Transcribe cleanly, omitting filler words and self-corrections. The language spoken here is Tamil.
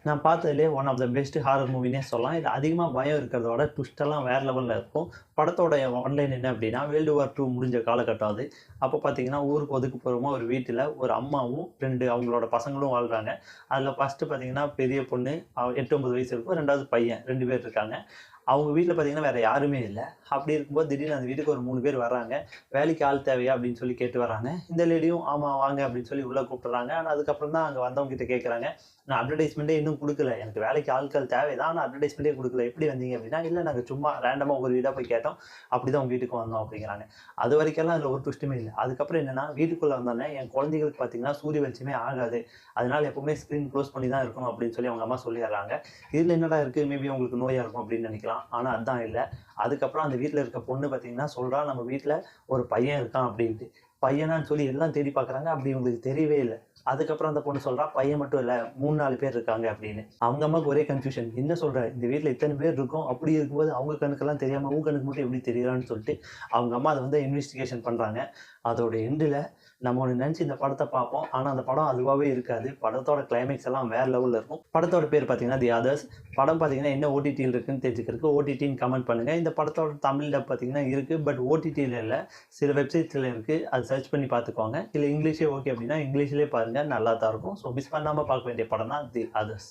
நான் பார்த்ததுலேயே one of the best horror மூவினே சொல்லலாம். இது அதிகமாக பயம் இருக்கிறதோட ட்விஸ்டெல்லாம் வேறு லெவலில் இருக்கும். படத்தோட ஒன்லைன் என்ன அப்படின்னா, வேர்ல்டு வார் 2 முடிஞ்ச காலகட்டம் அது. அப்போ பார்த்தீங்கன்னா, ஊருக்கு ஒதுக்குப்புறமா ஒரு வீட்டில் ஒரு அம்மாவும் 2 அவங்களோட பசங்களும் வாழ்றாங்க. அதில் ஃபர்ஸ்ட்டு பார்த்தீங்கன்னா, பெரிய பொண்ணு 8, 9 வயசு இருக்கும். 2வது பையன் 2 பேர் இருக்காங்க. அவங்க வீட்ல பார்த்தீங்கன்னா, வேற யாருமே இல்ல. அப்படி இருக்கும்போது திடீர்னு அந்த வீட்டுக்கு ஒரு 3 பேர் வர்றாங்க. "வேலைக்கு ஆள் தேவையா?" அப்படின்னு சொல்லி கேட்டு வர்றாங்க. இந்த லேடியும், "ஆமா வாங்க" அப்படின்னு சொல்லி உள்ள கூப்பிடுறாங்க. ஆனா அதுக்கப்புறம் தான் அங்க வந்தவங்க கிட்ட கேட்கறாங்க, "நான் அட்வர்டைஸ்மென்ட்டே இன்னும் குடுக்கல. எனக்கு வேலைக்கு ஆட்கள் தேவை தான். ஆனா அட்வர்டைஸ்மென்ட்டே குடுக்கல. எப்படி வந்தீங்க?" அப்படின்னா, "இல்ல நாங்க சும்மா ரேண்டமா ஒவ்வொரு வீடா போய் கேட்டோம். அப்படிதான் உங்க வீட்டுக்கு வந்தோம்" அப்படிங்கிறாங்க. அதுவரைக்கெல்லாம் அதுல ஒரு ட்விஸ்ட்டுமே இல்ல. அதுக்கப்புறம் என்னன்னா, வீட்டுக்குள்ள வந்தோனே என் குழந்தைகளுக்கு பார்த்தீங்கன்னா, சூரிய வெளிச்சமே ஆகாது. அதனால எப்பவுமே ஸ்க்ரீன் க்ளோஸ் பண்ணி தான் இருக்கணும் அப்படின்னு சொல்லி அவங்க அம்மா சொல்லிர்றாங்க. இதுல என்னடா இருக்கு? மேபி உங்களுக்கு நோயா இருக்கும் அப்படின்னு நினைக்கலாம். ஆனா அதான் இல்ல. அதுக்கப்புறம் அந்த வீட்ல இருக்க பொண்ணு பார்த்தீங்கன்னா சொல்றா, "நம்ம வீட்ல ஒரு பையன் இருக்கான்" அப்படின்ட்டு. பையனான்னு சொல்லி எல்லாம் தேடி பார்க்குறாங்க. அப்படி இவங்களுக்கு தெரியவே இல்ல. அதுக்கப்புறம் அந்த பொண்ணு சொல்றா, "பையன் மட்டும் இல்ல, 3, 4 பேர் இருக்காங்க" அப்படின்னு. அவங்க அம்மாவுக்கு ஒரே கன்ஃப்யூஷன். "என்ன சொல்ற? இந்த வீட்ல இத்தன பேர் இருக்கோம். அப்படி இருக்கும்போது அவங்க கண்ணுக்கெல்லாம் தெரியாம உன் கண்ணுக்கு மட்டும் எப்படி தெரியுறான்னு" சொல்லிட்டு அவங்க அம்மா அத வந்து இன்வெஸ்டிகேஷன் பண்றாங்க. அதோட எண்டுல நம்ம ஒண்ணு நெனச்சு இந்த படத்த பார்ப்போம். ஆனா அந்த படம் அதுவாவே இருக்காது. படத்தோட கிளைமாக்ஸ் எல்லாம் வேற லெவல்ல இருக்கும். படத்தோட பேர் பார்த்தீங்கன்னா, தி அதர்ஸ். படம் பார்த்தீங்கன்னா, என்ன ஓடிடில இருக்குன்னு தெரிஞ்சுக்கிறதுக்கு ஓடிடின்னு கமெண்ட் பண்ணுங்க. இந்த படத்தோட தமிழ் டப் பார்த்தீங்கன்னா இருக்கு. பட் ஓடிடில இல்ல. சில வெப்சைட்ஸ்ல இருக்கு. அது சர்ச் பண்ணி பார்த்துக்கோங்க. இல்ல இங்கிலீஷே ஓகே அப்படின்னா, இங்கிலீஷ்லயே பாருங்க. நல்லா தான் இருக்கும். ஸோ மிஸ் பண்ணாம பார்க்க வேண்டிய படம் தான் தி அதர்ஸ்.